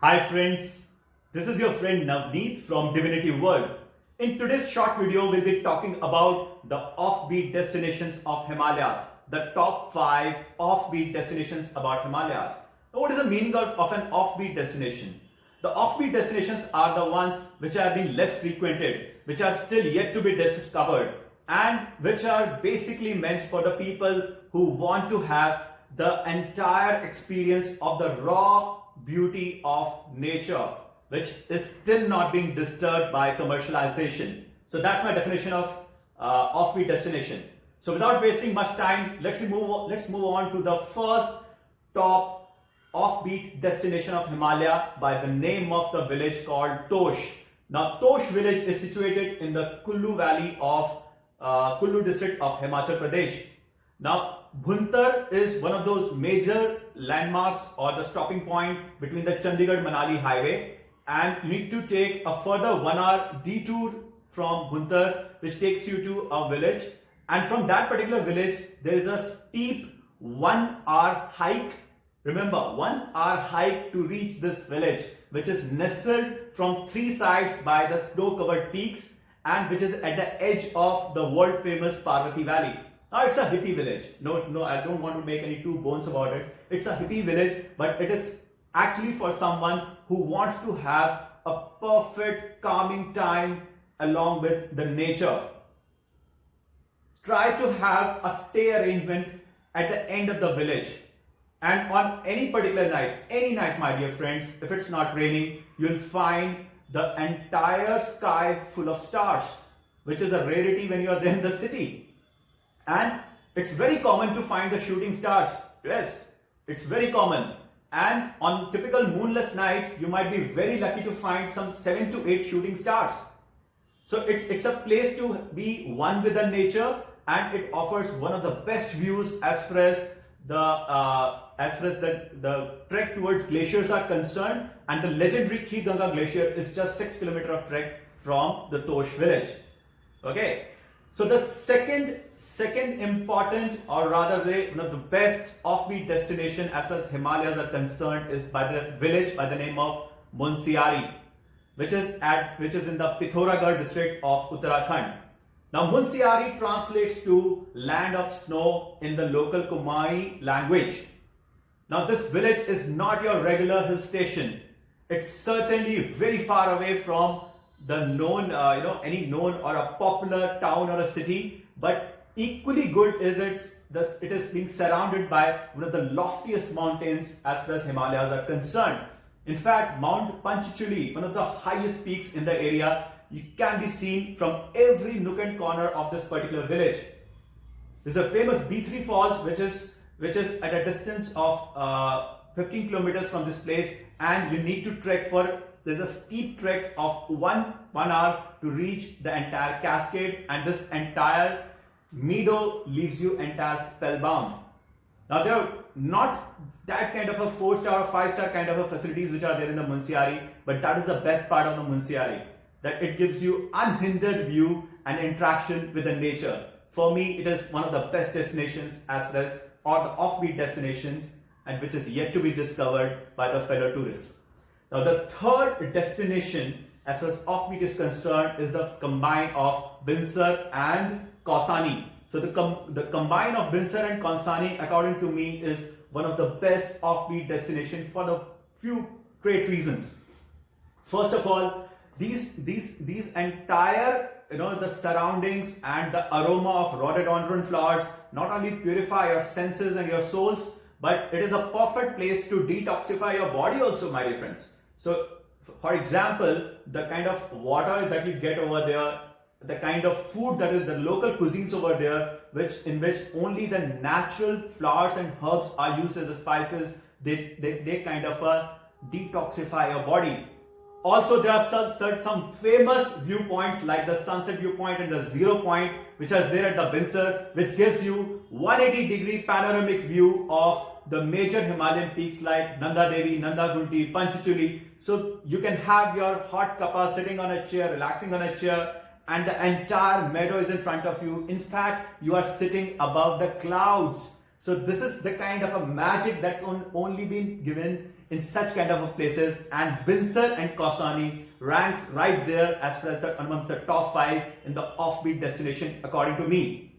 Hi friends, this is your friend Navneet from Divinity World. In today's short video, we'll be talking about the offbeat destinations of Himalayas, the top 5 offbeat destinations about Himalayas. Now, what is the meaning of an offbeat destination? The offbeat destinations are the ones which have been less frequented, which are still yet to be discovered, and which are basically meant for the people who want to have the entire experience of the raw beauty of nature, which is still not being disturbed by commercialization. So that's my definition of offbeat destination. So without wasting much time, let's move on to the first top offbeat destination of Himalaya by the name of the village called TOSH. Now TOSH village is situated in the Kullu valley of Kullu district of Himachal Pradesh. Now Bhuntar is one of those major landmarks or the stopping point between the Chandigarh-Manali highway, and you need to take a further 1 hour detour from Bhuntar, which takes you to a village, and from that particular village there is a steep 1 hour hike. Remember, 1 hour hike to reach this village, which is nestled from 3 sides by the snow-covered peaks and which is at the edge of the world famous Parvati Valley. Now it's a hippie village. No, I don't want to make any two bones about it. It's a hippie village, but it is actually for someone who wants to have a perfect calming time along with the nature. Try to have a stay arrangement at the end of the village. And on any particular night, any night, my dear friends, if it's not raining, you'll find the entire sky full of stars, which is a rarity when you are there in the city. And it's very common to find the shooting stars. Yes, it's very common. And on typical moonless nights, you might be very lucky to find some 7 to 8 shooting stars. So it's a place to be one with the nature, and it offers one of the best views as far as the trek towards glaciers are concerned. And the legendary Khir Ganga glacier is just 6 kilometers of trek from the Tosh village. Okay. So the second important, or rather one of the best offbeat destination as far as Himalayas are concerned is by the village by the name of MUNSIYARI, which is in the Pitthoragarh district of Uttarakhand. Now MUNSIYARI translates to land of snow in the local Kumai language. Now this village is not your regular hill station. It's certainly very far away from the known, any known or a popular town or a city, but equally good is it is being surrounded by one of the loftiest mountains as far as Himalayas are concerned. In fact, Mount Panchachuli, one of the highest peaks in the area, you can be seen from every nook and corner of this particular village. There's a famous B3 Falls, which is at a distance of 15 kilometers from this place, and you need to trek for. There's a steep trek of one hour to reach the entire cascade, and this entire meadow leaves you entire spellbound. Now there are not that kind of a 4-star or 5-star kind of a facilities which are there in the MUNSIYARI, but that is the best part of the MUNSIYARI, that it gives you unhindered view and interaction with the nature. For me, it is one of the best destinations as far as or the offbeat destinations, and which is yet to be discovered by the fellow tourists. Now the third destination as far as offbeat is concerned is the combine of BINSAR and KAUSANI. So the combine of BINSAR and KAUSANI, according to me, is one of the best offbeat destination for the few great reasons. First of all, these entire the surroundings and the aroma of rhododendron flowers not only purify your senses and your souls, but it is a perfect place to detoxify your body also, my dear friends. So, for example, the kind of water that you get over there, the kind of food that is the local cuisines over there, in which only the natural flowers and herbs are used as the spices, they kind of detoxify your body. Also, there are some famous viewpoints like the sunset viewpoint and the zero point, which is there at the BINSAR, which gives you 180-degree panoramic view of the major Himalayan peaks like Nanda Devi, Nanda Gunti, Panchachuli. So you can have your hot cuppa sitting on a chair, relaxing on a chair, and the entire meadow is in front of you. In fact, you are sitting above the clouds. So this is the kind of a magic that can only be given in such kind of places, and BINSAR and KAUSANI ranks right there as far as amongst the top 5 in the offbeat destination according to me.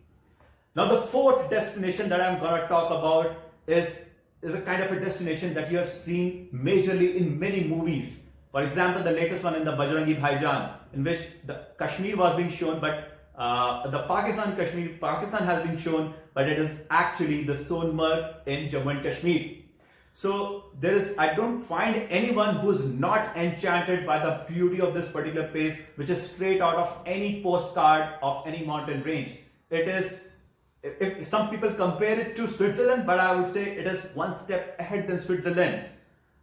Now the fourth destination that I'm gonna talk about is a kind of a destination that you have seen majorly in many movies. For example, the latest one in the Bajrangi Bhaijaan, in which the Kashmir was being shown, but the Pakistan has been shown, but it is actually the SONMARG in Jammu and Kashmir. So I don't find anyone who's not enchanted by the beauty of this particular place, which is straight out of any postcard of any mountain range. It is, if some people compare it to Switzerland, but I would say it is one step ahead than Switzerland.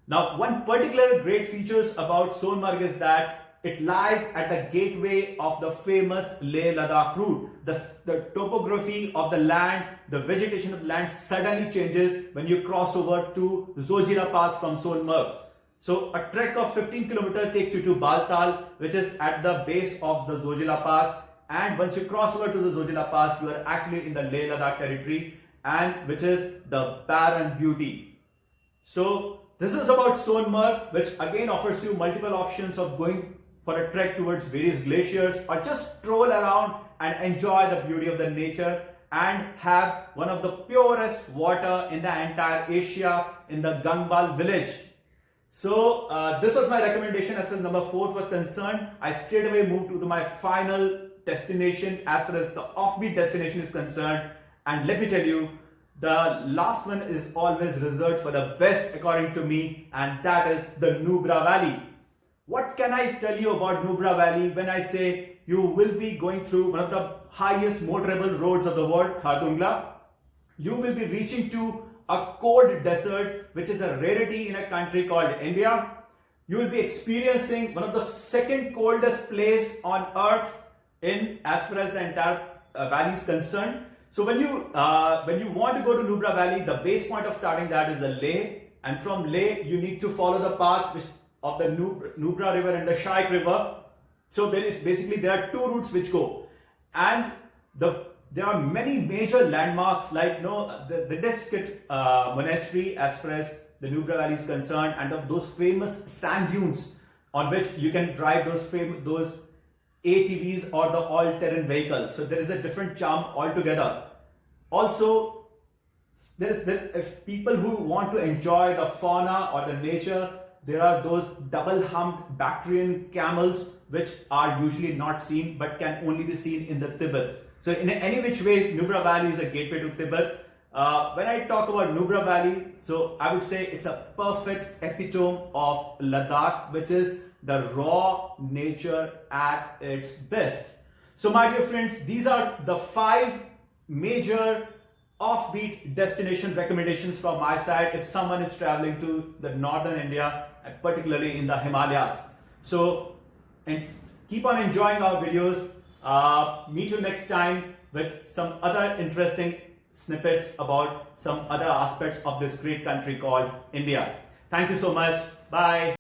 Now, one particular great features about SONMARG is that it lies at the gateway of the famous Leh-Ladakh route. The topography of the land, the vegetation of the land suddenly changes when you cross over to Zojila Pass from SONMARG. So a trek of 15 kilometers takes you to Baltal, which is at the base of the Zojila Pass. And once you cross over to the Zojila Pass, you are actually in the Leh-Ladakh territory, and which is the barren beauty. So this is about SONMARG, which again offers you multiple options of going for a trek towards various glaciers, or just stroll around and enjoy the beauty of the nature and have one of the purest water in the entire Asia in the Gangbal village. So this was my recommendation as far as number 4 was concerned. I straight away moved to my final destination as far as the offbeat destination is concerned, and let me tell you, the last one is always reserved for the best according to me, and that is the NUBRA Valley. What can I tell you about NUBRA Valley when I say you will be going through one of the highest motorable roads of the world, Khardungla? You will be reaching to a cold desert, which is a rarity in a country called India. You will be experiencing one of the second coldest place on earth in as far as the entire valley is concerned. So when you want to go to NUBRA Valley, the base point of starting that is the Leh, and from Leh you need to follow the path of the NUBRA river and the Shaik river. So there are 2 routes which go, and there are many major landmarks like the Deskit monastery as far as the NUBRA Valley is concerned, and those famous sand dunes on which you can drive those ATVs or the all-terrain vehicle. So there is a different charm altogether. Also, if people who want to enjoy the fauna or the nature, there are those double-humped Bactrian camels which are usually not seen but can only be seen in the Tibet. So in any which ways, NUBRA Valley is a gateway to Tibet. When I talk about NUBRA Valley, so I would say it's a perfect epitome of Ladakh, which is the raw nature at its best. So my dear friends, these are the 5 major offbeat destination recommendations from my side if someone is traveling to the northern India, and particularly in the Himalayas. So keep on enjoying our videos. Meet you next time with some other interesting snippets about some other aspects of this great country called India. Thank you so much. Bye.